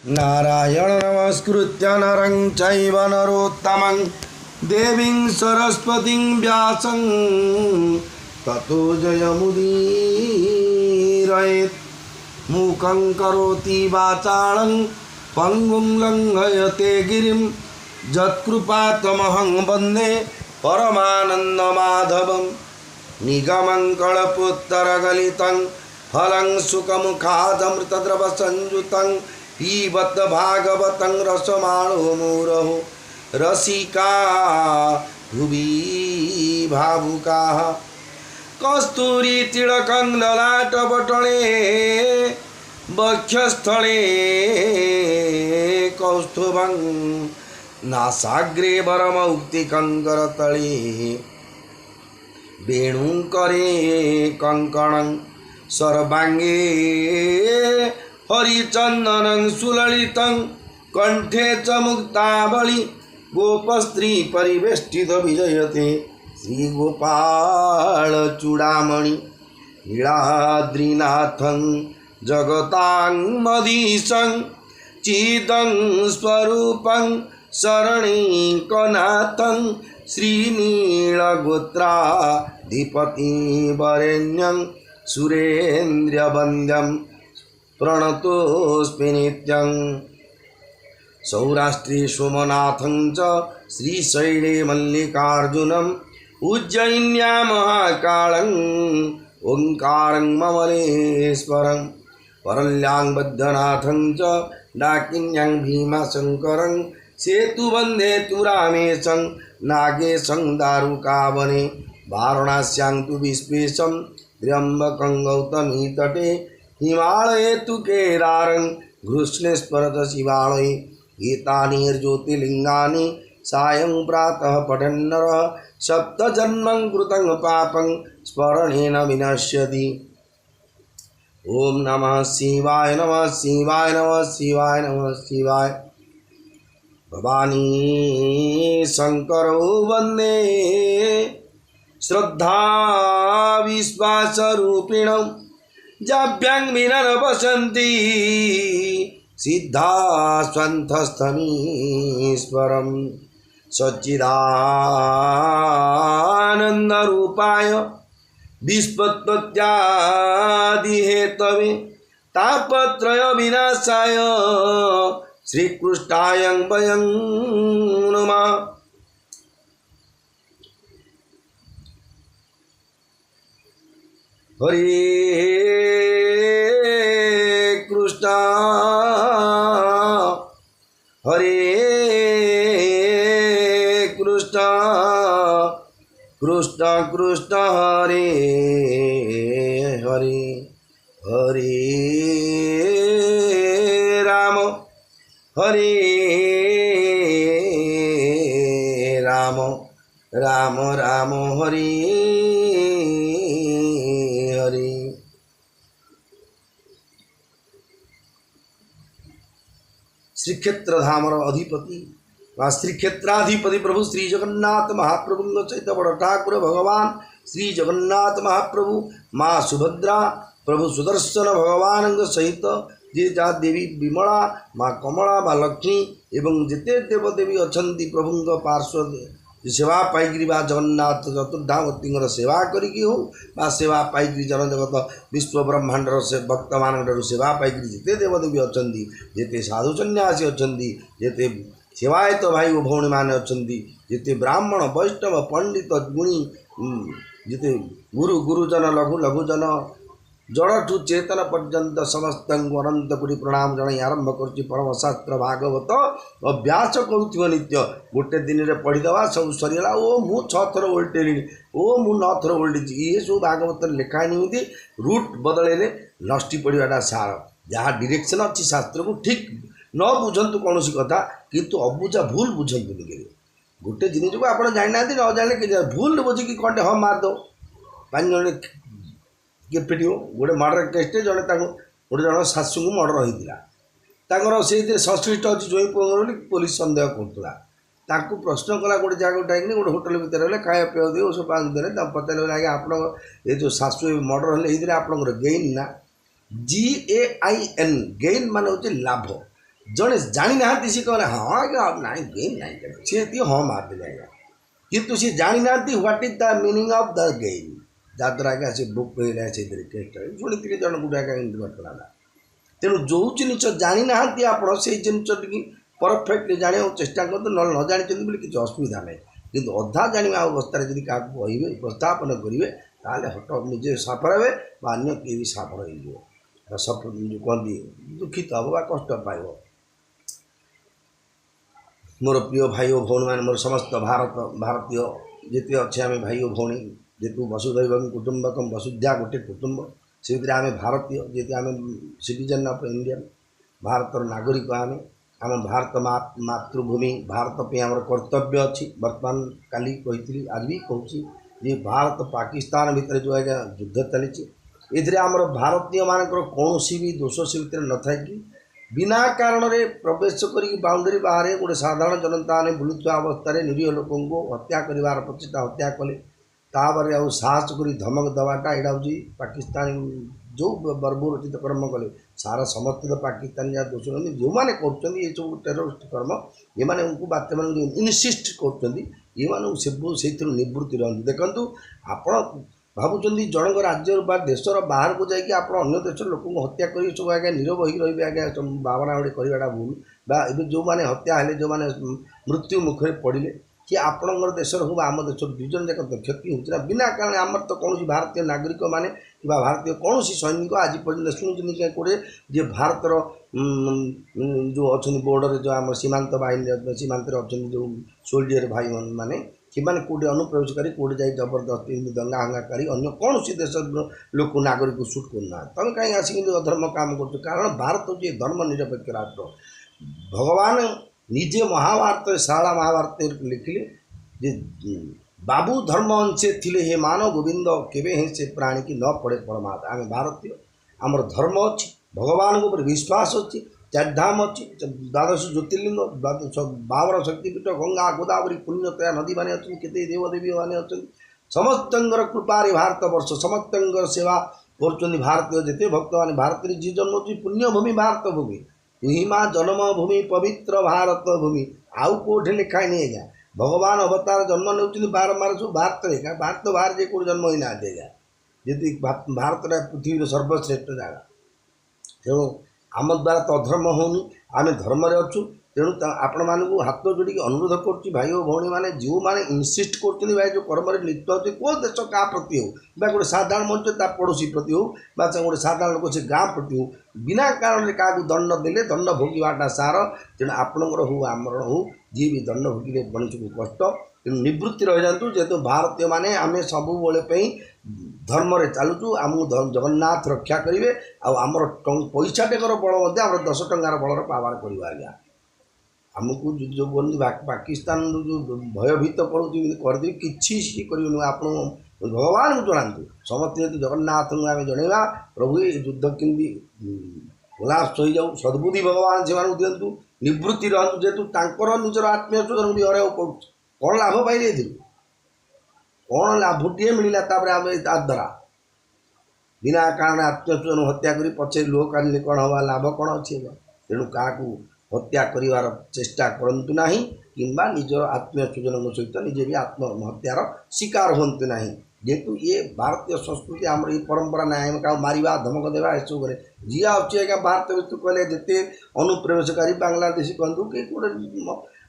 नारायण नमस्कृत्य नरं चैव नरोत्तमं देवीं सरस्वतीं व्यासं ततो जयमुदीरयेत्। मूकं करोति वाचालं पङ्गुं लङ्घयते गिरिं यत्कृपातमहं वन्दे परमानन्दमाधवं। निगमं कल्पोत्तरगलितं फलं सुखमुखादमृतद्रवसंयुतं पीबत भागवतं रसमाणो मुरहो रसिका भुवि भावुकाः। कस्तूरी तिलकं ललाटपटले वक्षस्थले कौस्तुभं नासाग्रे वरमौक्तिकं करतले वेणुकरे कङ्कणं सर्वाङ्गे हरिचन्दनं सुललितं कंठे च मुक्तावली गोपस्त्री परिवेष्टित विजयते श्रीगोपाल चूड़ामणि नीलाद्रिनाथं जगतांमधीशं चिदं स्वरूपं शरणिकनाथं श्रीनीलगोत्राधिपति वरेण्यं सुरेन्द्रवन्द्यं प्रणतोऽस्मि नित्यं। सौराष्ट्रे सोमनाथं च श्रीशैले मल्लिकार्जुनम् उज्जयिन्यां महाकालं ओंकारं ममलेश्वरं परल्यां बद्धनाथं च डाकिन्यां भीमाशंकरं सेतुबन्धे तु रामेशं नागेशं दारुकावने वाराणस्यां तु विश्वेशं त्र्यम्बकं गौतमी तटे हिमालये तु केदारं घृष्णेश्वरत शिवालये एतानि सायं प्रातः पठन्नरः सप्तजन्मं कृतं पापं स्मरणेन विनश्यति। ओम नमः शिवाय नमः शिवाय नमः शिवाय नमः शिवाय। भवानी शंकरो वन्दे श्रद्धा विश्वासरूपिणं जाभ्यां विनरवसन्ति सिद्धा स्वन्तस्थमीश्वरं सच्चिदानन्दरूपाय विश्वोत्पत्त्यादिहेतवे तापत्रय विनाशाय श्रीकृष्णाय वयं नमः। हरे कृष्णा हरे कृष्णा कृष्ण कृष्ण हरे हरे हरे राम हरे राम राम राम हरे हरे। श्रीक्षेत्र धामर अधिपति वा श्रीक्षेत्राधिपति प्रभु श्री जगन्नाथ महाप्रभु सहित बड़ ठाकुर भगवान श्री जगन्नाथ महाप्रभु माँ सुभद्रा प्रभु सुदर्शन भगवान सहित जे जहाँ देवी विमला माँ कमला माँ लक्ष्मी एवं जिते देवदेवी अच्छा प्रभु पार्श्व सेवा पाइकरी बा जगन्नाथ चतुर्धामूर्ति सेवा करी हो बा सेवा पाइकरी जनजगत विश्व ब्रह्मांडर से भक्त मान सेवा पाइकरी जिते देवदेवी अच्छा जिते साधु सन्यासी अच्छा जिते सेवायत भाई ओ भौणी मैंने अच्छा जिते ब्राह्मण वैष्णव पंडित गुणी जिते गुरु गुरुजन लघु लघुजन जड़ठू चेतन पर्यंत समस्त अनंतपुरी प्रणाम जन आरंभ कर परम शास्त्र भागवत अभ्यास करुव नित्य गोटे दिन में पढ़ीदे सब सरीगला ओ मु 6 थर ओल्टेली ओ मु 9 थर ओल्टी ये सब भागवत लिखाई निमती रूट बदल नष्टि पड़ाटा सार जहाँ डिरेक्शन अच्छी शास्त्र को ठीक न बुझंतु कौन कथा किंतु अबुझा भूल बुझंतु गोटे जिनिस को आप जाना न जाने कि भूल बुझिकी कौटे हाँ मारद 5 जन किए पिट गोटे मर्डर केस जड़े गोटे जन शाशु को मर्डर होता से संश्लिष्ट अच्छी जोई पुओं पुलिस सन्देह करूला प्रश्न कला गोटे जगह गोटे गोटे होटेल भितर खाया पेय दे सब पाँच पचारे आज्ञा आप ये जो शाशु मर्डर है आप गेन ना GAIN गेन मान हूँ लाभ जड़े जानी ना सी कहले हाँ आज्ञा नाई गेम नाई सी हाँ मारदे आज्ञा कितु सी जानी ना what is the meaning of the game जहाँद्वारा आज्ञा से बुक से शुणी जन गुटे आज्ञा एमती घटना तेणु जो जिन जानी ना आप जिन परफेक्टली जाने चेष्टा करते ना न जानी किसी असुविधा ना कि अधा जाना अवस्था जब क्या कहे उपस्थापन करेंगे ताले हट निजे सफर हे अन्य किए भी सफर हो कहती दुखित हम कष्ट पाइब मोर प्रिय भाई और भौणी मैंने मोर समस्त भारतीय जिते अच्छे आम भाई और भौणी जेतु वसुधैव कुटुंबकम वसुध्या गोटे कुटुंब से आम भारतीय जी आम सिटीजन ऑफ इंडिया भारतर नागरिक आम भारत मातृभूमि भारत पे आम कर्तव्य अच्छी बर्तमान काली कही आज भी कहूँ ये भारत पाकिस्तान भितर जो आज्ञा युद्ध चली आमर भारतीय मानकर कौन भी दोष से भितर न था कि बिना कारण रे प्रवेश कर बाउंड्री बाहर गोटे साधारण जनता ने बुलुवा अवस्था निरीह लोक हत्या कर प्रचेषा हत्या कले तापर आ साहस कर धमक दवाटा यहाँ हूँ पाकिस्तान जो बर्बरचित कर्म कले सारा समस्त पाकिस्तान जहाँ दोष जो मैंने कर टेरोरिस्ट कर्म ये बात्या मान इनसिस्ट कर निवृत्ति रही देखु आपण भावुं जनक राज्य देशर बाहर को जाकि अन्य देश लोक हत्या कर सब आज्ञा नीरव हो रही आज्ञा भावना गोटे करवाटा भूल जो मैंने हत्या है जो मैंने मृत्यु मुखरे पड़े कि आपणकर देशर हो आम देश दुजन जाक क्षति होता बिना कारण आम तो कौन भारतीय नागरिक माने भारतीय कौन सैनिक आज पर्यटन शुणुचे कौटे जे भारतर जो अच्छा बॉर्डर जो आम सीमांत बाहिनी सीमांत अच्छा जो सोल्जर भाई मैंने कि कौटे अनुप्रवेशकारी कौटे जा जबरदस्ती दंगा हंगाकारी अन्य कौन देश लोक नागरिक को सुट करना तुम कहीं आसिक अधर्म काम कर कारण भारत हूँ धर्म निरपेक्ष राष्ट्र भगवान निजे महाभारत शाला महाभारत लिखिले जे बाबू धर्म अंशे थिले हे मानव गोविंद केवे हे से प्राणी की न पड़े परमात्मा आम भारतीय आमर धर्म अच्छी भगवान को विश्वास अच्छी चारिधाम अच्छी द्वादश ज्योतिर्लिंग बावर शक्तिपीठ गंगा गोदावरी पुण्यतया नदी मैंने अच्छे केते देवदेवी मैंने अच्छे समस्त कृपारे भारत वर्ष समस्त सेवा कर भारतीय जिते भक्त मैंने भारत जी जन्म हो पुण्यभूमि भारत भूमि हिमा जन्मभूमि पवित्र भारत भूमि आउ कौटे लिखाई नहीं आज्ञा भगवान अवतार जन्म ने बारंबार सब भारत लेखा भारत बाहर जे कौट जन्म होना आज्ञा जी भारत पृथ्वी सर्वश्रेष्ठ जगह तेणु आम द्वारा तो अधर्म होनी आम धर्म अच्छु तेणु आपण मानक हाथ जोड़ी अनुरोध कर भाई और भौणी मैंने जो मैंने इनसिस्ट कर भाई जो कर्म लिप्त होती कौ देश क्या प्रति हो गोटे साधारण मनुष्य पड़ोशी प्रति हो गोटे साधारण लोक से गाँ प्रति हो बिना कारण क्या दंड देले दंड भोगवाटा सार तेणु आपणकर हो आमर हो जी भी दंड भोगिले मनुष्य को कष्ट तेणु निवृत्ति रही जातु जेहेतु भारतीय माने आम सब धर्म चलुचु आमको जगन्नाथ रक्षा करेंगे आमर पैसा टेकर बल आम 10 टंकार बलर पावर करवा आज्ञा आमको जो बोलती पाकिस्तान जो भयभीत पड़ोसी करदे कि आप भगवान को जनातु समस्त जो जगन्नाथ को आम जनवा प्रभु ये युद्ध केमती कोलाप्स हो जाऊ सद्बुद्धि भगवान से दिंतु निवृत्ति रहतु जेहेतु निजर आत्मीय स्वजन भी हर कौन लाभ पाइले कौन लाभटे मिलला आम द्वारा बिना कारण आत्मीय स्वजन हत्या कर पचे लोह काले कौन हवा लाभ कौन अच्छे तेणु क्या हत्या कर चेष्टा करूँ ना कि निजर आत्मीय स्वजन सहित निजे भी आत्महत्यार शिकार हूँ ना जेहेतु ये भारतीय संस्कृति आम ये परंपरा ना आम क्या मारा धमक देवा ये सब जी अच्छी आज्ञा भारत विषय कहले जिते अनुप्रवेशकारी बांग्लादेशी कहतु कि गोटे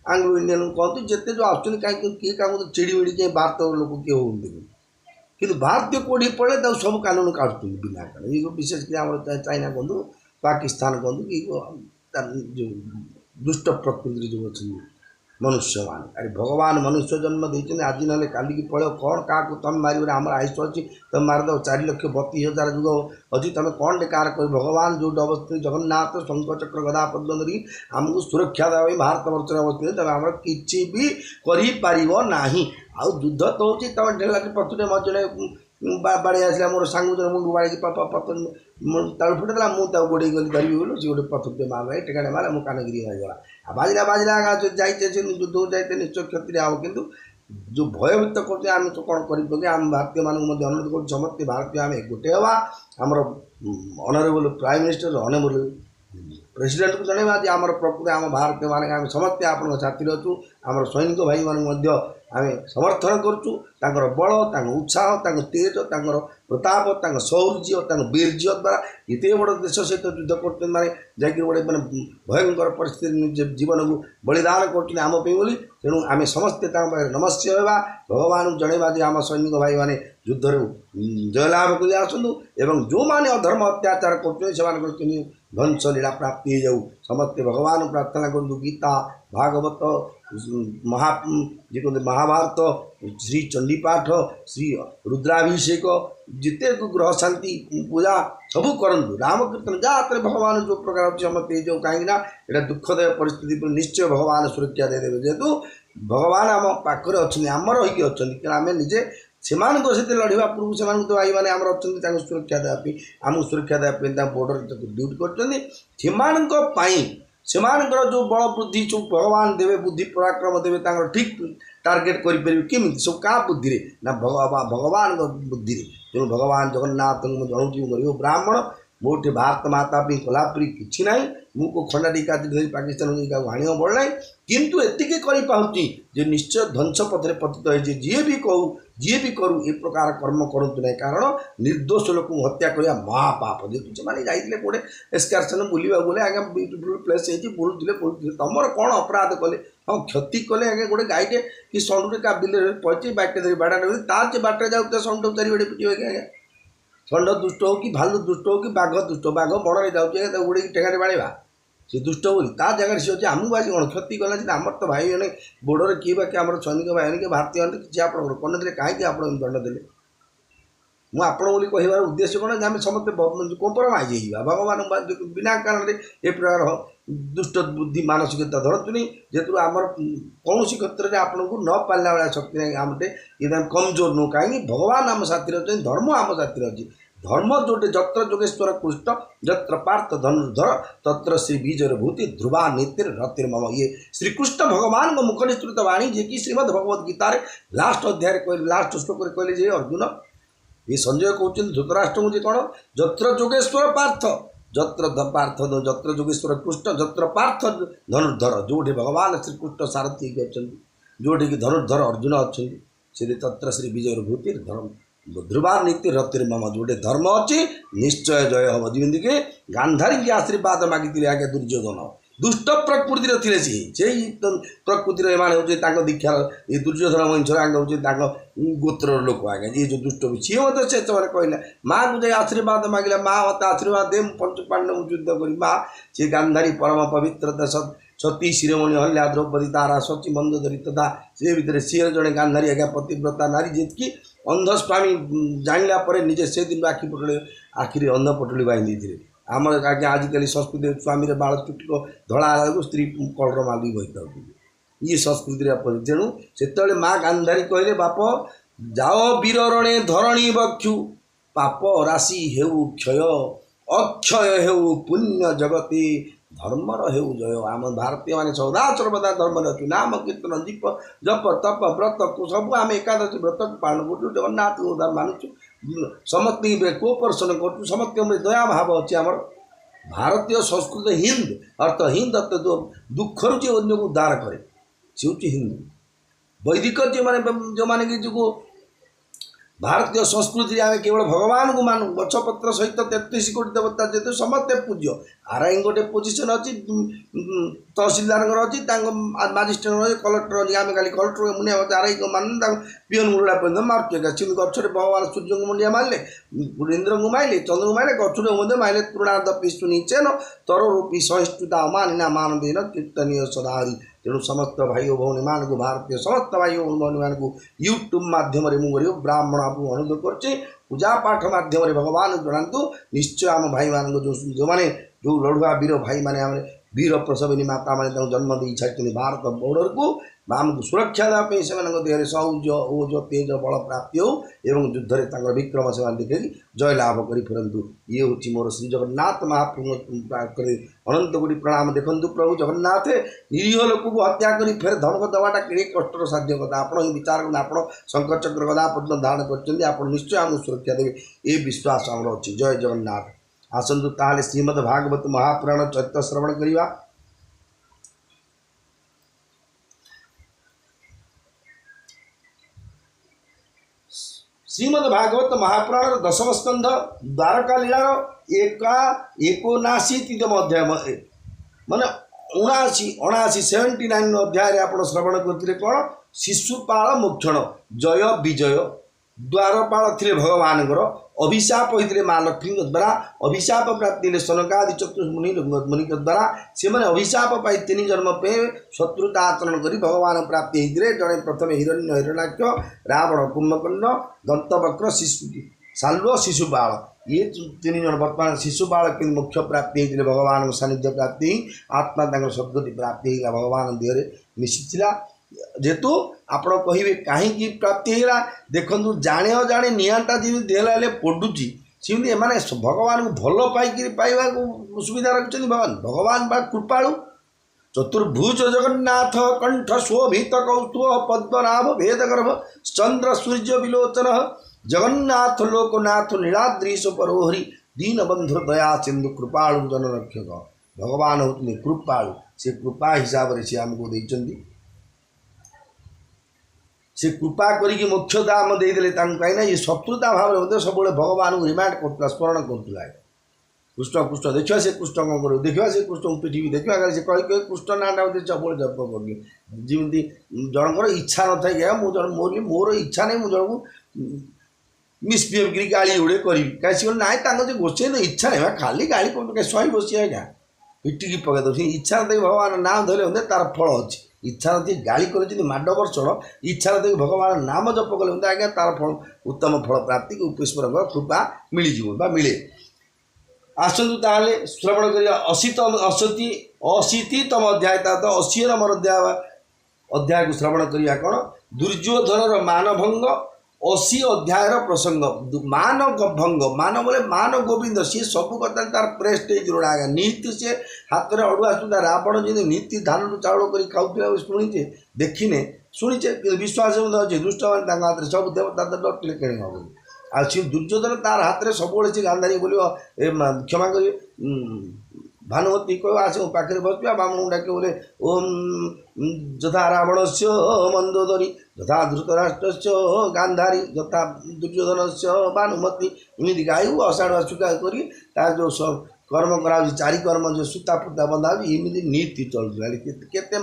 आंग्लो इंडियन कहतु जिते जो आसुच्च कहीं किए क्या चिड़ी मिड़ी कहीं भारत लोक किए होती कि भारतीय कौटी पड़े सब कानून काटुच्च बिना कारण ये विशेषकर आम चाइना कहतु पाकिस्तान कहतु कि जो दुष्ट प्रकृति जो अच्छी मनुष्य मान अरे भगवान मनुष्य जन्म देते आज ना काली की पड़ो कौन क्या तुम मार आम आयुष अच्छी तुम मारिद 4,32,000 जुग अच्छी तुम कौन कार कर भगवान जो अवस्थित जगन्नाथ शंख चक्र गदा पद्म धरी आमको सुरक्षा देवा भारत वर्ष अवस्थित तेज आम कि भी करना आउ युद्ध तो हो तुम ढेला पथुटे मजने बाड़े आसला मोर सांग मुंड बाड़ी तल फुटेला मुझे गोड़े गली धरबी बोलो सी गोटे पथुटे मार टेकाटे मारे मो कानगिरी गला बाजला बाजला जाइए युद्ध जाते निश्चय क्षति हम कितु जो भयभीत करते आम तो कौन कर आम भारतीय मानक अनुरोध कर समस्त भारतीय आम गोटे हवा आमर honourable prime minister honourable president को जनवा जे आम प्रकृत आम भारतीय मान आम समस्ते आपण साथी अच्छु आम सैनिक भाई मान आम समर्थन करुँ बल उत्साह तेज प्रताप शौर्य वीर्य द्वारा एत बड़ देश सहित युद्ध कर माने जाकि गोटे मैंने भयंकर परिस्थिति जीवन को बलिदान करम बोली तेणु आम समस्ते नमस्य होगा भगवान जनवा जे आम सैनिक भाई मैंने युद्ध जयलाभ कर आसतु एवं जो मैंने अधर्म अत्याचार कर ध्वंस लीला प्राप्ति हो जाऊ समस्ते भगवान प्रार्थना करूँ गीता भागवत जी कहते महाभारत श्री चंडी पाठ श्री रुद्राभिषेक जिते ग्रह शांति पूजा सबू करूँ राम कीर्तन जहाँ भगवान जो प्रकार अच्छे समस्ते जो कहीं यहाँ दुखदाय परिस्थिति पर निश्चय भगवान सुरक्षा देदेवे जेहेतु भगवान आम पाखे अच्छे आमर होगी अच्छा आम निजे से लड़वा पूर्व से भाई मैंने आम अच्छा सुरक्षा देवाई आमको सुरक्षा देवाई बॉर्डर ड्यूटी कर जो बल बुद्धि जो भगवान देवे बुद्धि पराक्रम देवे ठीक टार्गेट करें केमी सब क्या बुद्धि ना भगवान बुद्धि तेणु भगवान जगन्नाथ जनाऊँ ब्राह्मण मोटे भारत माता कलापरी कि ना मुझको खंडा टीका धरी पाकिस्तान हाण बढ़ना किंतु एतिके पाऊँगी जे निश्चय ध्वंस पथरे पतित होती जी भी करूँ ए प्रकार कर्म करूँ ना कारण निर्दोष लोक हत्या करवा महापाप जेहतु से जाइए गोटे एस्कारसन बुलवा बोले आज्ञा ब्यूटीफुल प्लेस बुलूले तुम कौन अपराध कले हाँ क्षति कले आज्ञा गोटे गाईटे कि षंडे का बिल पचे बाटे धरी बाड़ा तार से बाटे जाऊँ षंड चारिबड़े पिटे आज्ञा षंड दुष्ट हो कि भालू दुष्ट हो कि बाघ दुष्ट बाघ बड़े जाऊँ उड़े टेंगारे बाड़ेबा से दुष्ट बोली ता जगह सी अच्छे आमको आस कौन क्षति कला आमर तो भाई मैंने बोर्डर किए बाकी आम सैनिक भाई मैंने भारतीय किसी आप करते कहीं आप दंड देते मुझे आपण कहबार उद्देश्य कौन आम समस्त कम्प्रोमाइज हो भगवान बिना कारण ए प्रकार दुष्ट बुद्धि मानसिकता धरतुनि जेहतु आमर कौन क्षेत्र में आपन को न पाला वाला शक्ति नहीं आमटे ये कमजोर नुह कहीं भगवान आम साथी अच्छे धर्म आम साथी अच्छी धर्म जोटे जत्र जोगेश्वर कृष्ण जत्र पार्थ धनुर्धर तत्र श्री बीजर भूति ध्रुवा नीतिर रतिर्मम ये श्रीकृष्ण भगवान को मुख निस्तृत वाणी जे कि श्रीमद भगवद गीतार लास्ट अध्याय कहले लास्ट श्लोक कहले जे अर्जुन ये संजय कहते धृतराष्ट्र मुझे कौन जत्र जोगेश्वर पार्थ जत्र पार्थ जत्र जोगेश्वर कृष्ण जत्र पार्थ धनुर्धर जोटे भगवान श्रीकृष्ण सारथी अच्छा जोटे कि धनुर्धर अर्जुन अच्छा श्री तत्र श्री विजय भूति धर्म ध्रुवा नीति रतिर्मम जोटे धर्म अच्छी निश्चय जय हम जमीक गांधारी के आशीर्वाद मागिले आगे दुर्योधन दुष्ट प्रकृतिर थे से प्रकृतिर एमाने हूँ दीक्षार ये दुर्योधन वंशर आगे हूँ गोत्र लोक आज्ञा जी जो दुष्ट भी सी मत से कहला माँ को जाए आशीर्वाद मांगला माँ मत आशीर्वाद दे पंच पांडव युद्ध करी माँ सी गांधारी परम पवित्रता सती शिरोमणि हल्या द्रौपदी तारा सची मंदोदरी तथा से भितर सी जड़े गांधारी आज्ञा पतिव्रता नारी जीतकी अंधस्वामी जाणला निजे से दिन आखि पटोली आखिरी अंध पटोली बांधी थे आम आज्ञा आजिकल संस्कृति स्वामी बाल चुटी धड़ा स्त्री कलर माली बही ये संस्कृति तेणु से माँ गांधारी कहले बाप जाओ वीर रणे धरणी बक्षु पाप राशि हेउ क्षय अक्षय हेउ पुण्य जगती धर्मर हेउ जय आम भारतीय मैंने सदा सर्वदा धर्म अच्छु नाम कीर्तन दीप जप तप व्रत को सब आम एकादशी व्रत को पालन करूँ जगन्नाथ मानुचु समस्त कोऑपरेशन करूँ समस्त दया भाव अच्छे आम भारतीय संस्कृत हिंद अर्थ जो दुखर जो अन्य को उद्धार करे सी हूँ हिंदू वैदिक जो मैंने कि जो भारतीय संस्कृति आम केवल भगवान को मान गछपत्र सहित 33 कोटी देवता जेहतु समस्ते पूज्य आर गोटे पोजिशन अच्छी तहसिलदार अच्छी माजिस्ट्रेट अच्छे कलेक्टर अच्छी आम खाली कलेक्टर मुंडिया आर मान पीएन मुंडा पर्यटन मार्च गचरे भगवान सूर्य को मुंडिया मारे इंद्र को मारे चंद्र को मारे गचुरे मारे तृणाद पिस्तु नीचेन तर रूपी सहिष्णुता मानिना मान देन कीर्तनीय सदाहरी तेणु समस्त भाई भौणी मान को भारतीय समस्त भाई भौणी मान को यूट्यूब माध्यम मुझे ब्राह्मण आपको अनुरोध कर पूजा पाठ माध्यम भगवान जनातु निश्चय आम भाई मान जो मैंने जो लड़ुआ वीर भाई मैंने वीर प्रसविनी माता मैंने जन्म दे छाड़ी भारत बॉर्डर को आमको सुरक्षा देवाई से देह शौर्य ओज तेज बल प्राप्ति हो एवं युद्ध में विक्रम से देखिए जय लाभ कर फेरतु ये हूँ मोर श्री जगन्नाथ महाप्रभु अनंत गुड़ी प्रणाम देखूँ प्रभु जगन्नाथ निरीह लोक को हत्या कर फेर धमक देवाटा कि कष्टर साध्य कथा आप विचार करें आप शंकर चक्र गदा पर्यटन धारण कर निश्चय आमको सुरक्षा देवे ये विश्वास आमर अच्छी जय जगन्नाथ आसतु ताले श्रीमद् भागवत महापुराण चरित्र श्रवण करिवा। श्रीमद् भागवत महापुराण दशम स्कंध द्वारका लीलार एकोनाशीतम अध्याय माने 79 अध्याय आप श्रवण करते कौन शिशुपाल मोक्षण जय विजय द्वारपाल थे भगवान अभिशाप होते माँ लक्ष्मी द्वारा अभिशाप प्राप्ति सनकादि चतुर्मुनि मुनि द्वारा से मैंने अभिशाप पाई 3 जन्म पे शत्रुता आचरण कर भगवान प्राप्ति होते जड़े प्रथम हिरण्य हिरण्याक्ष रावण कुंभकर्ण दंतवक्र शिशु साल्व शिशुपाल ये 3 जन वर्तमान शिशुपाल कि मोक्ष प्राप्ति होते भगवान सानिध्य प्राप्ति आत्मा सद्गति प्राप्ति भगवान देहरे मिशिला जेतु आपण कहे कहीं प्राप्ति है देखु जाने अजाणे निआटा जी देहला पड़ुची सेमती एम भगवान को भल पाई पाइबा सुविधा रखिंट भगवान भगवान बा कृपाणु चतुर्भुज जगन्नाथ कंठ शोभित कौस्तुभ पद्मनाभ भेदगर्भ चंद्र सूर्य विलोचन जगन्नाथ लोकनाथ नीलाद्रीश परोहरी दीनबंधु दया सिंधु कृपाणु जनरक्षक भगवान होते कृपाणु से कृपा हिसाब से आमको देते से कृपा करी मोक्षता आम देदेले कहीं ये शत्रुता भाव सब भगवान को रिमाइंड कर स्मरण करूला कृष्ण कृष्ण देखा से कृष्ण कौन कर देखा से कृष्ण पृथ्वी देखा से कही कही कृष्ण नाटा सब जप करनी जमी जनकर इच्छा न था क्या मुझे मोर इच्छा नहीं मुझे को मिसबिहेव कर गाड़ी उड़े करी कहीं ना गोष्ठी इच्छा नहीं खाली गाड़ी सही बसी आज्ञा पिटिकी पकड़ दे इच्छा न भगवान नाम धरले तार फल अच्छी इच्छा नथी गाड़ी कर माड वर्षण इच्छा नथी भगवान नाम जप कले आज्ञा तार फल उत्तम फल प्राप्ति को ईश्वर कृपा मिलଯିव मिले आसतु ताले श्रवण कर 80तम अध्याय तो 80 नंबर अध्याय को श्रवण करिया कौन दुर्योधन मानभंग 80 अध्याय प्रसंग मान भंग मान बोले मान गोविंद सी सब कथा तार प्रेस्टेज रोड़ा नीति से हाथ में अड़ुआ सुधा रावण जी नीति धान चाउल कर खाऊ शुणीचे देखने शुणीचे विश्वास अच्छे दुष्ट मैंने हाथ में सब देवता डरते कहीं हम आ दुर्योधन तार हाथ में सब से गांधारी बोलो क्षमा करिए भानुमती कह आस पाखे बसवा बामण डाक बोले ओम यथा रावण से मंदोदरी यथा धृतराष्ट्र से गांधारी यथा दुर्योधन से भानुमती इमिति गायु अषाढ़ सुखा कर जो कर्म करा 4 कर्म जो सूता फूता बंधा इमिति नीति चलुला केते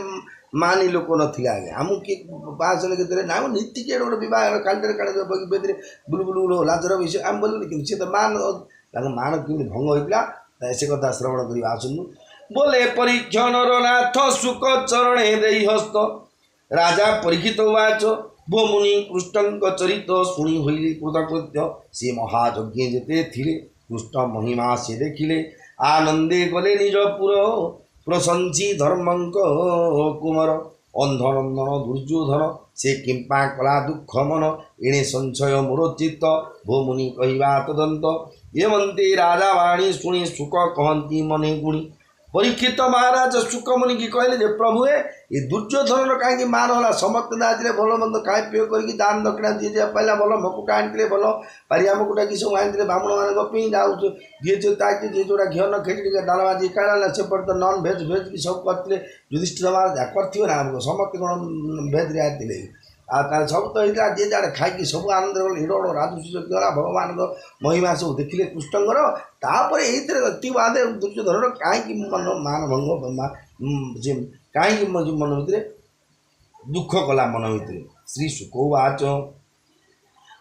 मानी लोक ना आगे आमको किए पास के ना नीति किए गोटे बह काली काली बुलबुल लाजर विषय आम बोल सी तो मान कि भंग होता से कथा श्रवण कर आसनु बोले परीक्षण नाथ सुख चरणे दे हस्त राजा परीक्षित वाच भो मुनि कृष्ण चरित शुणी होइले कृतकृत्य से महायज्ञ जेते थिले कृष्ण महिमा से देखिले आनंदे गले निज पुर प्रशंसी धर्मंक कुमार अंधनंदन दुर्योधन से किंपा कला दुख मन एणे संशय मोर चित्त भो मुनि कहवा तदंत एवंते राजा वाणी शुणी सुख कहती मने गुणी परीक्षित महाराज सुख मुनि की कहले प्रभु ये दुर्योधन कहीं मान होला समस्त दाजरे भल मंद खाए पीय करके दान दक्षिणा जी पाला भल मकुटा आनी भल पारिया मकुटा कि सब आनी ब्राह्मण मान जाऊ जी जी जोड़ा घी न खेली डालमा जी काढ़ा सेपट तो नन भेज भेज भी सब करते युधिष्ठिर महाराज करते ना आमको समस्त कौन भेज रही सब तो होता जे जाड़े खाई सब आनंद हिड़ राजू गला भगवान महिमा सब देखिले कृष्णर तापर ये अति बाधे दुर्योधन कहीं मन मान भंग कहीं मन भितर दुख कला मन भितर श्री शुकवाच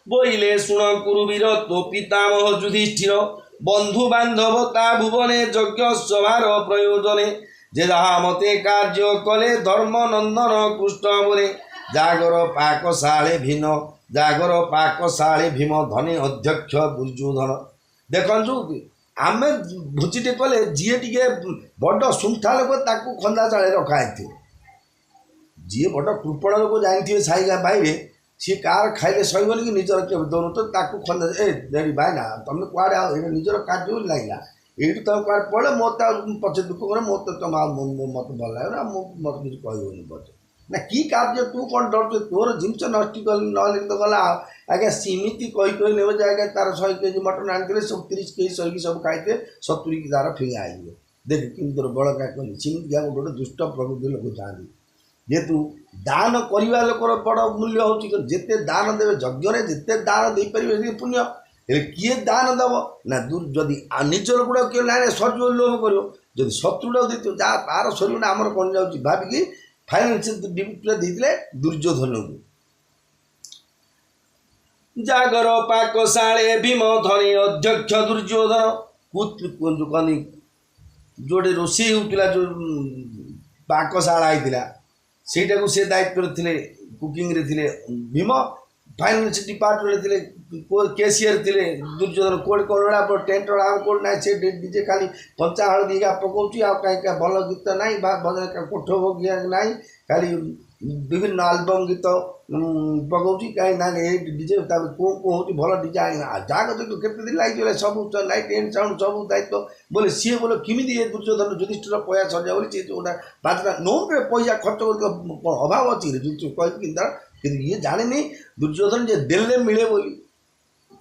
बोले शुण कुरुवीर तो पितामह युधिष्ठिर बंधु बांधव ता भुवने यज्ञ सभार प्रयोजने जे जहा मते कार्य कले धर्म नंदन कृष्ण बोले जागर पाकशाले भीन जागर पाकशाले भीम धने अध्यक्ष दुर्योधन देखु आम भोजिटे कले जी टे बड़ सुंठा लोक ताकू खंदा चाले रखाई जी बड़ कृपण लोक जानी साई भाई सी कार खाइले सहबन कि निजर के दौन तो ताकू खंदा ए देवी भाई ना तुम कड़े निजर कार्य लगला ये तुम कड़े पड़े मत पचे दुख कर मत तुम मत भल लगे ना मत किसी कहनी पचे ना कि कार्य तू कौन डर तोर जिनस नष्ट नले तो गला आज्ञा सीमित कही ने आज्ञा तार 100 केजी मटन आनी सब 30 केजी 100 की सब खाई 70 की तार फिंगा आए देख कि तोर बड़ क्या कहली सीमित क्या गोटे दुष्ट प्रकृति लोक चाहती जेहेतु दान करने लोकर बड़ मूल्य हो जिते दान देवे यज्ञ जिते दान दे पारे पुण्य किए दान दब ना जदि निजर गुड़ा किए ना शत्रु लोभ कर जब शत्रुटा दे तार शरीर आमर कौन जाऊँगी भाविकी फाइनान्सियल डिप्यूटी देते दुर्योधन को जागर पाकशाले भीम धनी अध्यक्ष दुर्योधन कौन जोड़े रोषे होता जो पाकशाला होता सेटा को से दायित्व थे कुकिंग रे थे भीम फाइनान्स डिपार्टमेंट थे कैशियर थे दुर्योधन कोड कोड़ा पर टेंट कोड ना से डीजे खाली पंचा हलदी का पकाउची आ कहीं भल गीत ना भजन कोठ भोगिया ना खाली विभिन्न आल्बम गीत पकाउची कहीं ना डीजे कौन भल डीजे आने जाग केते दिन लगे सब लाइट एंड साउंड सब दायित्व बोले सी बोले किमी दुर्योधन युधिष्ठिर पैसा सजा बोले सी गोटा 5 लाख नो पैसा खर्च कर अभाव अच्छी कह ये जाने दुर्योधन जे देले मिले बोली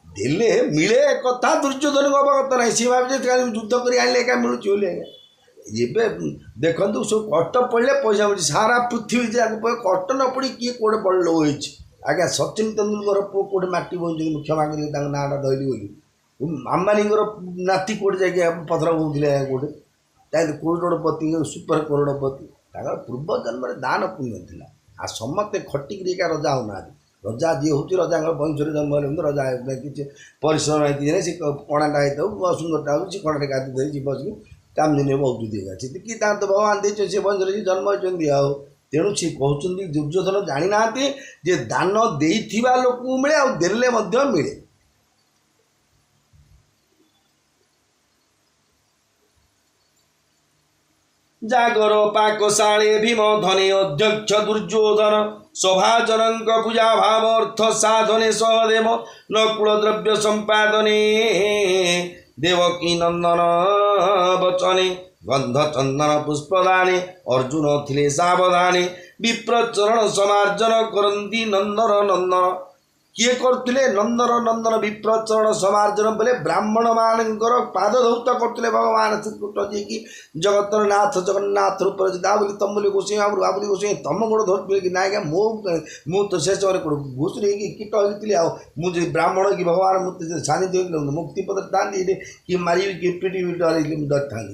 देले मिले कथा दुर्योधन को अवगत ना सी भाव युद्ध कर आने क्या मिलूँ बोले ये देखु सब कष्ट पड़े पैसा मिले सारा पृथ्वी जाक कष्ट न पड़ी किए कौटे बड़ लोग होती आज्ञा सचिन तेंदुलकर पुओ कौटे माटी बोलते क्षमा कर नाटा धरली बोली अंबानी नाती कौटे जा पथर बोलते कौटे करोड़पति सुपर करोड़पति पूर्व जन्म दान पुण्य था आ समस्ते खटिक रजा होना रजा जी हूँ रजा वंश जन्म रजा किसी परिश्रम होती सी कणाटा होता सुंदरटा हो सी कणाटे गादी धरी जी बस काम दिन बहुत दिएगा कि तो भगवान दे सी वंश जन्म होती आओ तेणु सी कहते दुर्योधन जानी ना जे दान देइथिबा लोक मिले आ देले मिले जागर पाकशाले भीम धने अध्यक्ष दुर्योधन सभाजन पूजा भाव अर्थ साधने सहदेव नकुल द्रव्य संपादने देवकी नंदन वचने गंध चंदन पुष्पदाने अर्जुन थिले सावधाने विप्रचरण समार्जन करती नंदन नंदन किए करते नंदन नंदन विप्रचरण समार्जन बोले ब्राह्मण मानकर पाद धौत करते भगवान श्रीकृष्ण जी की जगतर नाथ जगन्नाथ रूप बोली तम बोली गोसाई बाबुली गोसाई तम गोड़ धर कि ना मु तो से घुसरी कीट होती मुझे ब्राह्मण की भगवान मुझे सानिध्य मुक्ति पद था कि मारी कि पीटी डर था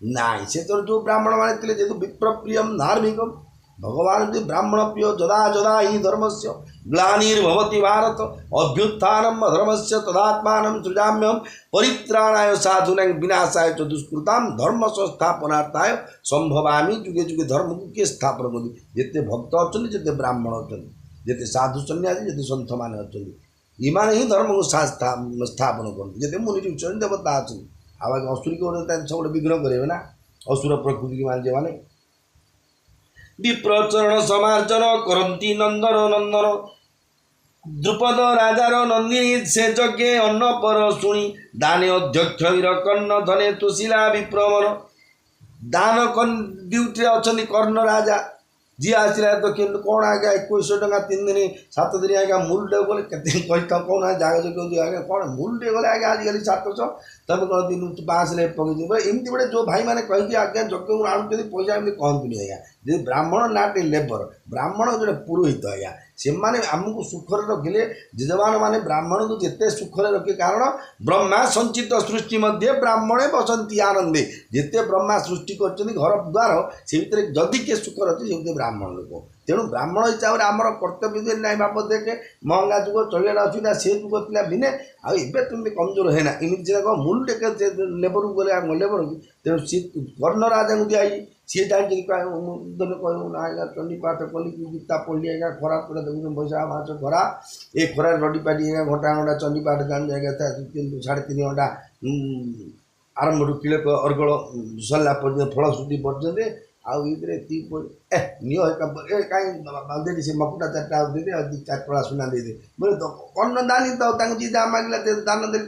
ना से तो जो ब्राह्मण मान थे जेहतु विप्रप्रियम धार्मिकम भगवान ब्राह्मण प्रिय जदा जदा ही धर्म से ग्लानिर्भवति भारत अभ्युत्थानम धर्म से तदात्मानं सृजाम्यहं परित्राणाय साधूनां विनाशाय च दुष्कृतां धर्म संस्थापनार्थाय संभवामि जुगे जुगे धर्म को किए स्थापन करते जिते भक्त अच्छा जिते ब्राह्मण अच्छा जिते साधु सन्यासी जिते सन्थ मान अच्छा इमान ही धर्म को स्थापन करते जिते मुनि ऋषि देवता अच्छे आवाज असुरी को सब विग्रह करेंगे ना असुर प्रकृति की मान जो विप्रचरण समार्जन करती नंदन नंदन द्रुपद राजार नंदिनी से यज्ञ अन्न पर शुणी दाने अध्यक्ष वीर कर्ण धने तुशिला विप्रमन दान ड्यूटी अच्छा कर्ण राजा जी आसला तो कौन आज्ञा 2100 टका 3 दिन 7 दिन आज्ञा मूल डे बोले कहता कौन जाग आज्ञा कौन मूल डे बोले आज्ञा आजिकल 700 तुम कौन दिन 5 पकड़ बोले एमती बड़े जो भाई मैंने कही आज्ञा यज्ञ आणुच्च पैसा एमती कहतुनि आज्ञा जे ब्राह्मण नाट लेबर ब्राह्मण जो पुरोहित आज्ञा से माने आमको सुखरे रखिले जजमान माने ब्राह्मण को जिते सुखरे रखे कारण ब्रह्मा संचित सृष्टि मध्य ब्राह्मणे बसंती आनंदे जिते ब्रह्मा सृष्टि कर घर द्वार से भीतर जदि किए सुख अच्छे से ब्राह्मण लोक तेणु ब्राह्मण हिसाब से आमर कर्तव्य ना बाप देखे महंगा जुग चलिए असुविधा से जुग था भिने आए तुम कमजोर है ना इमित कह मूल टेक लेबर को गले लेबर की तेणु सी कर्ण राजा को दिखाई सी जानी कहूँ ना चंडी पाठ कली गीता पढ़ी आज्ञा खरा पूरा देखुन पैसा मास खरा ए खरा रडी पाटी आज्ञा घंटा घंटा चंडी पाठ जान जाएगा 3.5 घंटा आरंभ किले अर्गल सरला फलश्रुति पर्यंत आउ ये कहीं दे से मकुटा 4टा दे 4 टोला सुना दे बोले तो कर्ण दानी तो जी दाम मांगला दान दे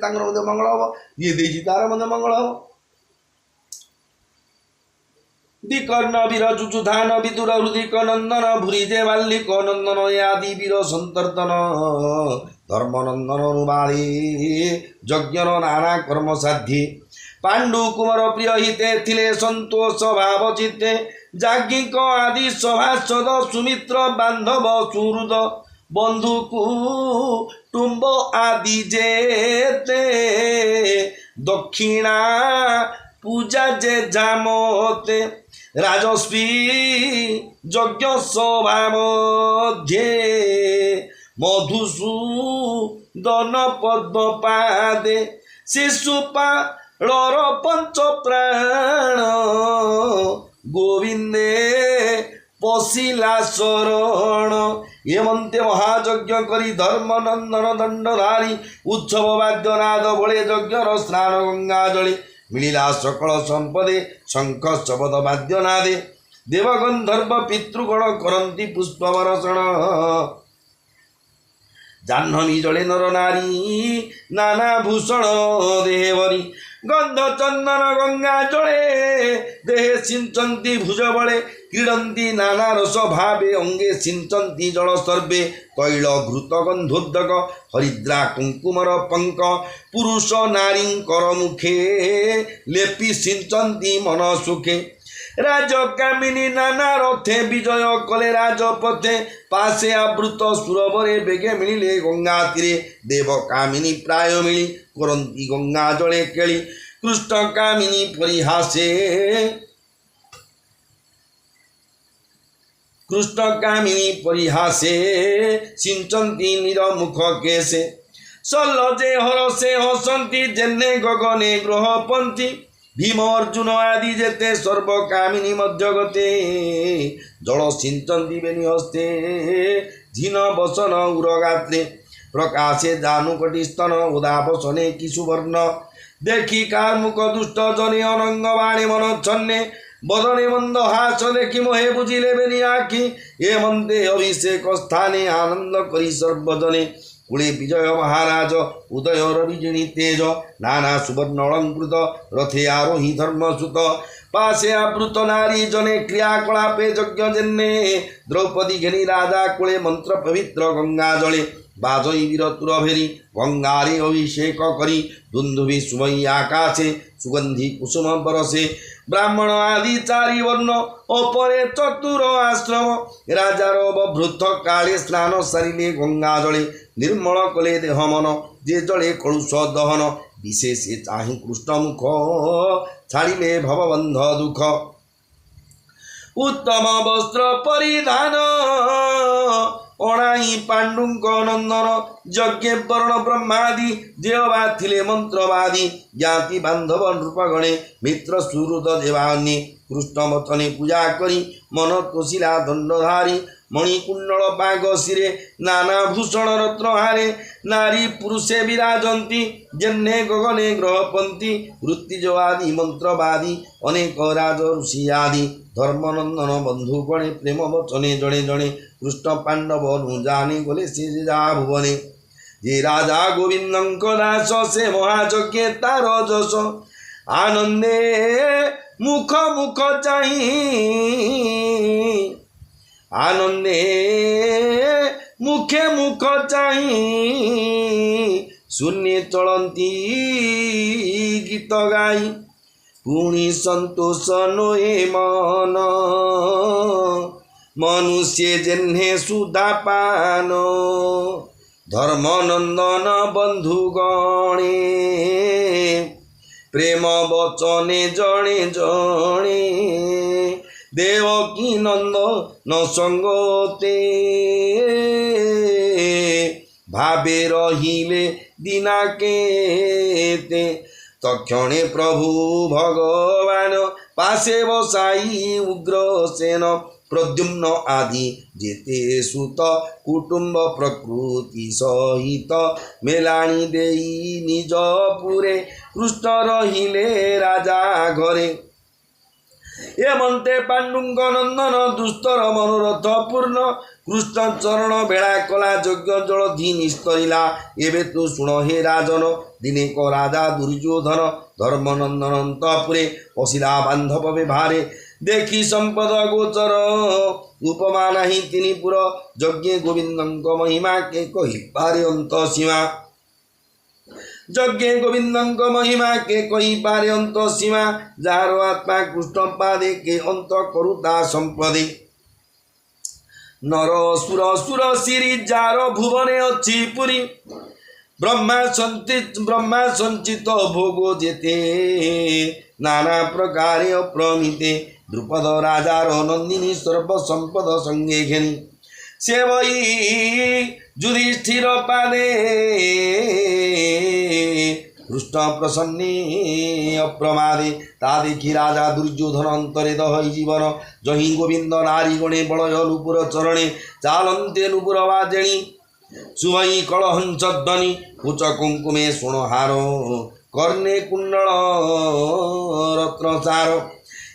मंगल हम ये दे तार मंगल हम दिकर्ण वीर जुजुधान विदुर हृदिक नंदन भूरिजे बाल्लिक नंदन आदि वीर संतर्दन धर्मनंदन अनुबादे यज्ञर नाना कर्म साध्ये पांडु कुमार प्रिय हिते थिले संतोष भाव चित्ते जाज्ञिक आदि सभासद सुमित्र बांधव सुहृद बंधु कुटुंब आदि जेते दक्षिणा पूजा जे जामते राजस्वी यज्ञ सभा मध्ये मधुसूदन पद्म पादे शिशुपालर पंच प्राण गोविंदे पशिला शरण एमंते महायज्ञ करी धर्मनंदन दंडधारी उत्सव वाद्यनाद बड़े यज्ञर स्नान गंगा जले मिलिला सकल संपदे शंख शबद वाद्यनादे देवगंधर्व पितृगण करंती पुष्पवर्षण जाह्नवी जले नर नारी नाना भूषण देहवरी गंध चंदन गंगा जले देहे सिंचंती भुज बले क्रीडंती नाना रस भावे अंगे सिंचंती जल सर्वे तैल घृत गंधोदक हरिद्रा कुंकुमर पंक पुरुष नारी कर मुखे लेपि सिंचंती मन सुखे राजकामिनी नाना रथे विजय कले राजपथे पासे आवृत सुरवरे बेगे मिले गंगा तीरे देव कामिनी प्राय मिली करंती गंगा जले केली कृष्ण कामिनी परिहासे कृष्ण कामिनी परिहासे सिंचंती निरमुख केसे सल्लजे हरसे हसंती जेने गगने ग्रहपंथी भीम अर्जुन आदि जेते सर्व कामिनी मध्य गते जल सिंचंती बेनि हस्ते झीन बसन उरगात्रे प्रकाशे जानुकटी स्तन उदाबसने किशुवर्ण देखी कार्मुक दुष्ट जने अनंग बाणे मन छन्ने बदने मंद हास देखी मोहे बुझिले बेनि आखि एमंते अभिषेक स्थाने आनंद करी सर्वजने कुले विजय महाराज उदय रविजिणी तेज नाना सुवर्ण अलंकृत रथे आरोही धर्मसुत पासे आवृत नारी जने क्रियाकलापे यज्ञ जेन्ने द्रौपदी घेनी राजा कुले मंत्र पवित्र गंगा जले बाजई वीर तुर भेरी गंगारे अभिषेक करी दुंदुभि सुमयी आकाशे सुगंधी कुसुम बरसे ब्राह्मण आदि चारि वर्ण अपरे चतुर आश्रम राजार बभृत काले स्नान सारिले गंगा जले निर्मल कले देह मन जे जले कलुष दहन विशेषे चाहि कृष्ण मुख छाड़िले भवबंध दुख उत्तम वस्त्र परिधान अणाई पांडुंक नंदन यज्ञ वर्ण ब्रह्मादि देवा थिले मंत्रवादी ज्ञाति बांधव नृपगणे मित्र सुहृद देवान्ये कृष्ण वचने पूजा करी मन तोषिला दंडधारी मणिकुंडल पाग शिरे नाना भूषण रत्नहारे नारी पुरुषे विराजंती जन्ने गगने ग्रहपंथी वृत्तिज आदि मंत्रवादी अनेक राज ऋषि आदि धर्मनंदन बंधुगणे प्रेम वचने जणे जणे कृष्ण पांडव नु जाने गले से जा भुवने जे राजा गोविंदंक दास से महायज्ञे तार जस आनंदे मुख मुख चाहि आनंदे मुखे मुख चाहि शून्य चलती गीत गाई पुणी संतोष नोए मन मनुष्य जेन्हे सुधा पान धर्मनंदन बंधुगणे प्रेम वचने जणे जणे देवकी नंद न संगते भावे रहिले दिनाकेते तक्षणे प्रभु भगवान पासे बसाई उग्रसेन प्रद्युम्न आदि जेते सुत कुटुंब प्रकृति सहित मेलाणी देई निज पुरे कृष्ण रहिले राजा घरे एमंते पांडुंक नंदन दुस्तर मनोरथ पूर्ण कृष्ण चरण बेड़ा कला यज्ञ जल धी निस्तरिला एबे तु शुण हे राजन दिने को राजा दुर्योधन धर्मनंदन अंतपुरे पशिला बांधव व्यवहारे देखी संपद गोचर उपमा नहीं तिनि पुर यज्ञ गोविंदंक महिमा के कही पारे अंत सीमा यज्ञ गोविंदंक महिमा के कही पारे अंत सीमा जार आत्मा कृष्ण पादे के अंत करुता संपदे नर सुर सुर सिरी जार भुवने अच्छी पुरी ब्रह्मा संचित भोग जेते नाना प्रकार प्रमिते द्रुपद राजार नंदिनी सर्व संपद संगे घेनी से वही युधिष्ठिर पादे कृष्ण प्रसन्ने अप्रमादे ता देखी राजा दुर्योधन अंतरे दहई जीवन जही गोविंद नारी गणे बलय नुपुर चरणे चालन्ते नुपुर वाजेणी सुवई कलहंस ध्वनि कुच कुंकुमे सुणहार कर्णे कुंडल रत्नसार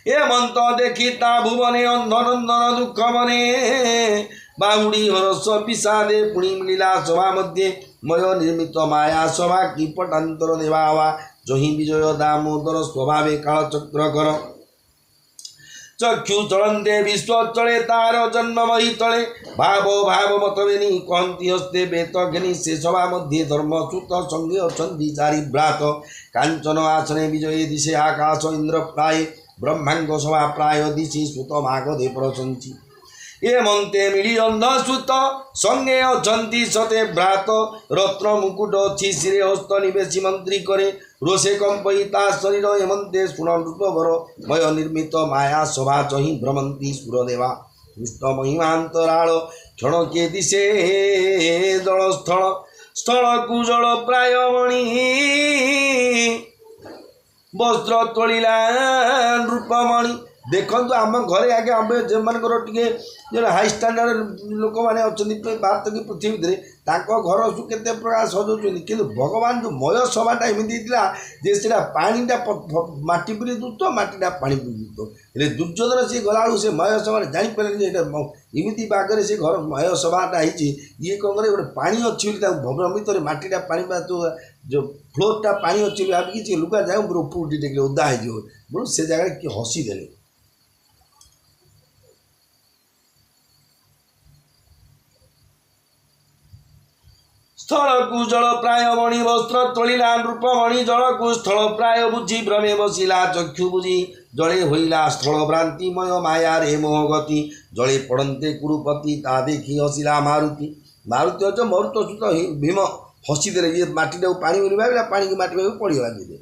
हेमंत देखी ता भुवने अंधनंदन दुख मने बाहुड़ी हरस विषादे पुणी मिला सभा मध्य मय निर्मित माया सभा कीपटांतर देवावा जही विजय दामोदर स्वभावे कालचक्रकर चक्षु चलंते विश्व चले तार जन्ममयी तले भाव भाव मतवेनी कहती हस्ते बेत घेनी से सभा मध्य धर्म सुत संगे अछंती चारि भ्रात कांचन आसने विजय दिशे आकाश इंद्र प्राय ब्रह्मांग सभा प्राय दिशि सुत मागधे प्रशंसी हेमंते मिली अंध सुत संगे अछंती सते भ्रात रत्न मुकुट अच्छी शिरे हस्त निवेशी मंत्री करे रोषे कंपयिता शरीर हेमंते सुण नृपवर मय निर्मित माया सभा चही भ्रमंती सुरदेवा कृष्ण महिमांतराल क्षण के दिशे जल स्थल स्थल कुजल प्राय मणि वस्त्र तोलिला नृपमणि देखो आम घरे आगे आम जो टे जो हाई स्टांडार्ड लोक मैंने अच्छा भारत की पृथ्वी घर सब केते प्रकार सजाऊँ कि भगवान जो मय सभाटा एमती जे से पानीटा माटी पुरी दूत मटीटा पानी पुरी दूत दुर्योधन सी गला से मय सभा जापे इमती बागरे से घर मय सभाटा ये कौन करे गोटे पानी अच्छी भ्रमित मटीटा पानी जो फ्लोरटा पानी अच्छी भाविकी लुगा जाए उपरू टेक ओदा हो से जगह किए हसीदे स्थल को जल प्राय मणि वस्त्र तोलिला नृपमणि जल को स्थल प्राय बुझी भ्रमे बसिला चक्षु बुझी जले होइला स्थल भ्रांतिमय माया रे मोह गति जले पड़ते कुरुपति ता देखी हसिला मारुति मारुति अच्छे मरुत सुत भीम हसीदे ये मटीटा पानी बोली भाविला पानी की मटी भाव पड़गला दीदे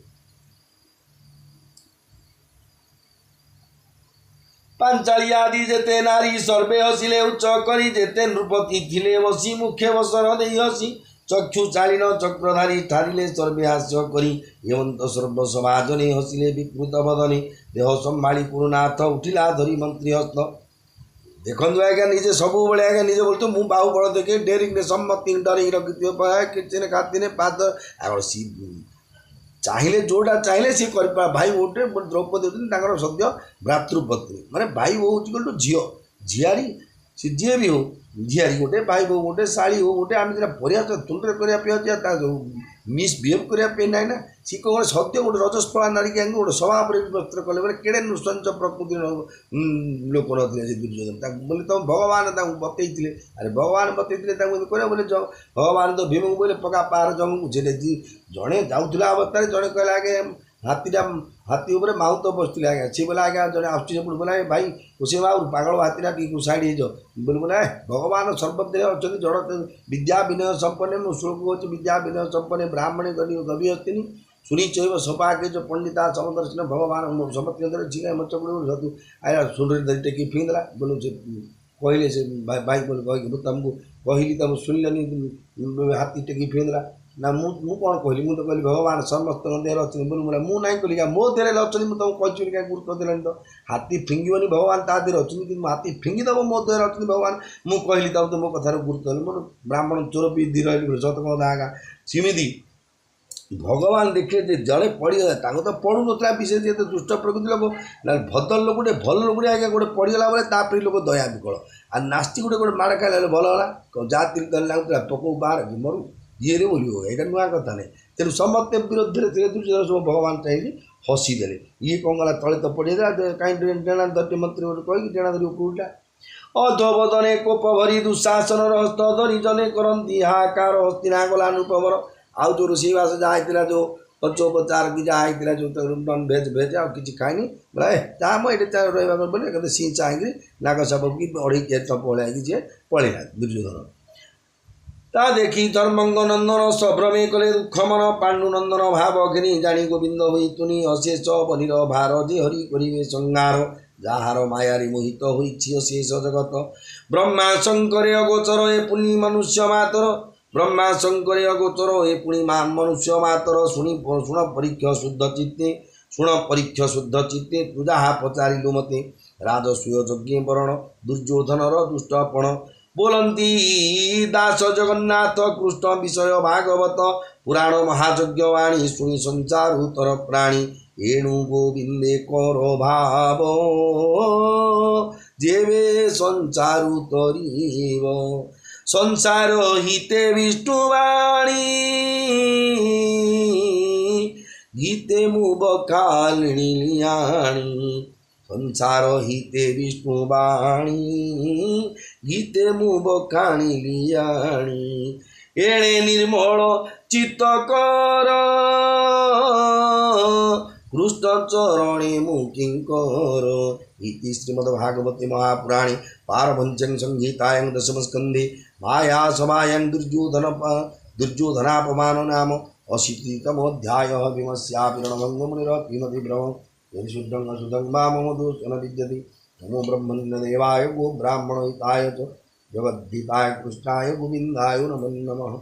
पांचाली आदि जेते नारी सर्वे हसिले उच्च करी जेते नृपति थिले बसी मुखे बसर दे हसी चक्षु चालीन चक्रधारी ठारिले सर्वे हास्य करी हेमंत सर्व समाजने हसिले विकृत बदने देह संभाली पुरुनाथ उठिला धरी मंत्री हस्त देखु आज्ञा निजे सब आज्ञा निजे बोलते मु बाहु बड़ देखे डेरिंग सम्मति डरिंग रखी किचन खाते पाद आगे सी चाहिए जोटा चाहिए सी कर भाई बोटे द्रौपदी होती सद्य भ्रातृपत्नी माने भाई बो हूँ झील झीआरी सी जी भी हो झीआरी गोटे भाई बो गोटे शाड़ी हो गोटे आम परिया तुलरे करने मिसबिहेव करने ना ना सी कौन सत्य गोटे रजस्फला नारी के गोटे सभा पर व्यस्त कले बोले केड़े नृशंस प्रकृति लोक नी दुर्योधन बोले तुम भगवान बतई अरे भगवान बतई करे बोले भगवान तो भीम को बोले पका पार जमू जड़े जाऊला अवस्था जड़े कहला आगे हाथीटा हाथी उपर माउत बसते आज्ञा सी बोला आज्ञा जड़े आसुचे बोला भाई उसे बाबू पागल हाथीटा टी साइड हो बोले बोले भगवान सर्वत्र अच्छा जड़ विद्या विनय संपन्न मो श्लोक हो विद्या विनय संपन्न ब्राह्मणे गवी हस्तिनी सुनी चैव सपाके जो पंडिता समदर्शन भगवान समस्त झिका मचपड़ू आया सुंदर टेकी फिंगला बोलो से कहले से भाई बोले कह तुमको कहली तुम सुनल हाथी टेकी फिंगला ना मु कौन कहली मुझे कहली भगवान समस्त देह अच्छे बोल मुझे मुझे ना कहली मो देह अच्छे मुझे तुमको कही क्या गुरुत्व देलानी तो हाथी फिंगनी भगवान ता देह अच्छे कि हाथी फिंगिदेव मो देह अच्छे भगवान मुझे कहली तब तो मो कथार गुरुत्व देली मोर ब्राह्मण चोर विधि रही सत कथा आगा सिमिति भगवान देखे जड़े पड़गला तो पड़ू ना विशेष ये दुष्ट प्रकृति लोक ना भद्र लोक गोटे भल लोक आज्ञा गोटे पड़गला बेले तापर लोक दया विकल आ नास्ती गोटे गोटे माड़ खाइला भल है जाती लगुला पकऊ बाहर मरु ये बोली हो यहाँ नुआ कथा नहीं तेणु समस्त विरोध थे दुर्योधन सब भगवान चाहिए हसीदेले ये कौन गला तले तो पड़ेगा कहीं डेणा धरती मंत्री कहीकि डेणा धरी उपरूटा अधोबदने कोप भरी दुशासन हस्त धरी जने करती हाहाकार हस्तिना गला नृपवर आउ जो रोषेईवास जहाँ जो पचोपचार की जहाँ जो नन भेज भेज आ कि खाइनी बोला जहाँ मुझे रहा बोले सी चाहेंगे नाक साप की अढ़ी के पलैकी सी पलैला दुर्योधन ता देखी धर्मंग नंदन सभ्रमे कले दुख मन पांडुनंदन भाव घिनी जानी गोविंद होई तुनी अशेष बनिर भार जे हरि करिवे संहार जाहार मायारी मोहित होइछि अशेष जगत ब्रह्मा शंकर अगोचर ए पुनि मनुष्य मातर ब्रह्मा शंकर अगोचर ए पुनि मनुष्य मातर शुण परीक्ष शुद्ध चित्ते शुण परीक्ष शुद्ध चित्ते तू जहा पचारिलु मते राजसूय यज्ञ वरण दुर्योधनर दुष्टपण बोलती दास जगन्नाथ कृष्ण विषय भागवत पुराण महायज्ञवाणी शुणी संचारुतर प्राणी एणु गोविंदे कर भाव जेवे संचारुतरीव संसार हिते विष्णुवाणी गीते मुबकालिणी संसार हिते विष्णुवाणी गीते मुबकाणी लियाणी एणे निर्मल चित्तकर कृष्ण चरणे मुकिंकर इति श्रीमद्भागवते महापुराणे पारपंचम संहितायां दशम स्कंधे माया समायां दुर्योधनापमान नाम अशीतितमोऽध्यायः विमस्यापि रणभङ्गमुनिरपीमति भ्रमं यदि शुद्धं अशुद्धं वा मम दोषं विद्यते नमो ब्रह्मण्यदेवाय गो ब्राह्मणहिताय च जगद्धिताय कृष्णाय गोविन्दाय नमो नमः।